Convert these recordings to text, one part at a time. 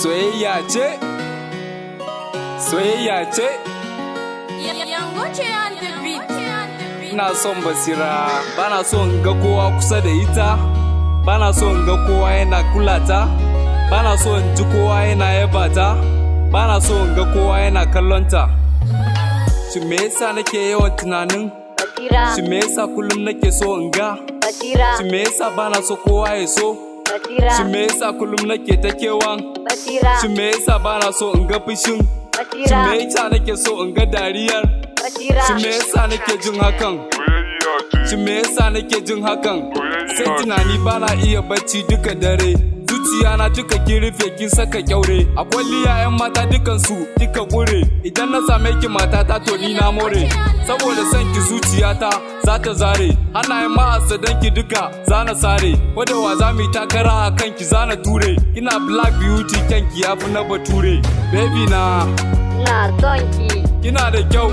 soyayya ce, soyayya ce. Ina son Basira, bana so in ga kowa kusa da ita, bana so in ga kowa yana kula ta, bana so in ji kowa yana yaba ta, bana so in ga kowa yana kallon ta. Shi me yasa nake yawan tunanin? Basira. Shi me yasa kullum nake so in ga? Basira. Shi me yasa bana so kowa ya so? Basira. Shi me yasa kullum nake ta kewan? Basira. Shi me yasa bana so in ga fushin? Basira. Shi me yasa nake so in ga dariyar? Basira. Shi me yasa nake jin hakan? Shi me yasa nake jin hakan? Sai tunani bana iya bacci duka dare. Zuciya na duka kin rufe kin saka kyaure. A kwalliya 'yan mata dukansu kika gure. Idan na same ki matata to ni na more. Saboda son ki zuciyata za ta zare. Hannayen ma'asadan ki duka za na sare. Wadawa za mu yi takara a kanki za na ture. Kina black beauty kyanki yafi na bature. Baby na Ina son ki. kina da kyau.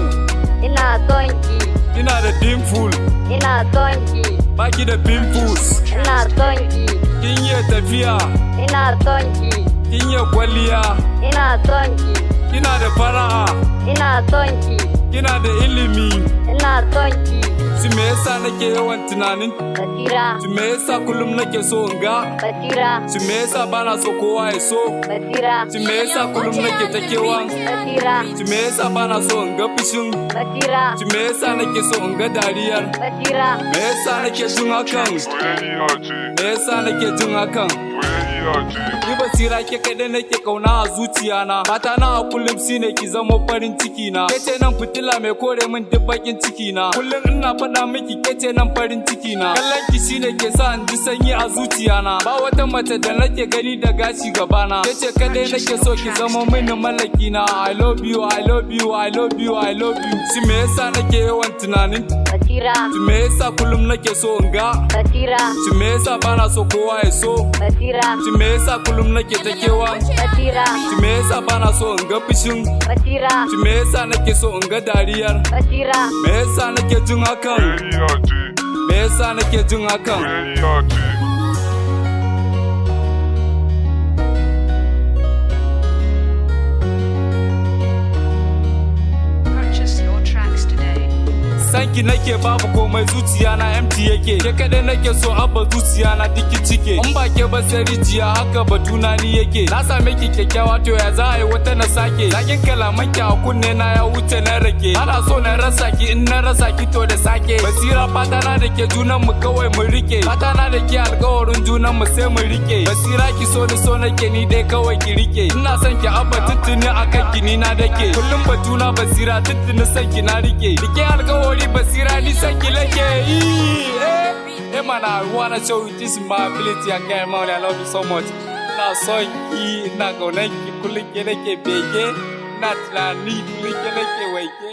Ina son ki. Kina da dimple. Ina son ki. Baki da pimples. Ina son ki. Kin yi tafiya. Ina son ki. Kin yi kwalliya. Ina son ki. Kina da fara'a. Ina son ki. Kina da ilimi. Ina son ki. Shi me yasa nake yawan tunanin? Basira. Shi me yasa kullum nake so in ga? Basira. Shi me yasa bana so kowa ya so? Basira. Shi me yasa kullum nake ta kewan? Basira. Shi me yasa bana so in ga fushin? Basira. Shi me yasa nake so in ga dariyar? Basira. Me yasa nake jin hakan? Me yasa nake jin hakan? Ni Basira ke kadai nake kauna a zuciya na. Fata na a kullum shine ki zama farin ciki na. Kece nan fitila mai kore min duk bakin ciki na. Kullum ina faɗa miki kece nan farin ciki na. Kallon ki shine ke sa in ji sanyi a zuciya na. Ba wata mace da nake gani da gashi gaba na. Kece kadai nake so ki zama mini mallaki na. I love you, I love you, I love you, I love you. Shi me yasa nake yawan tunanin? Basira. Shi me yasa kullum nake so in ga? Basira. Shi me yasa bana so kowa ya so? Basira. Shi me yasa kullum nake ta kewa? Basira. Shi me yasa bana so in ga fushin? Basira. Shi me yasa nake so in ga dariyar? Basira. Me yasa nake jin hakan? Me yasa nake jin hakan? Purchase your tracks today. Sanki nake babu komai zuciya na empty yake. Ke kadai nake so abba zuciya na diki cike. In ba ke ba sai rijiya haka batuna ni yake. Na same ki kyakkyawa to ya za a yi wata na sake. Zakin kalaman ki a kunne na ya wuce na rake. Ana so na rasa ki in na rasa ki to da sake. Basira fata na da ke junan mu kawai mu rike. Fata na da ke alkawarin junan mu sai mu rike. Basira ki so nake ni dai kawai ki rike. Ina son ki abba tuntuni akan ki ni na dake. Kullum batuna Basira tuntuni son ki na rike. Rike alkawari Basira ni san ki lake. Hey man, I wanna show you this is my ability again, man. I love you so much. Ina son ki, ina kaunan ki, kullum ke nake bege, ina tunani, kullum ke nake waike.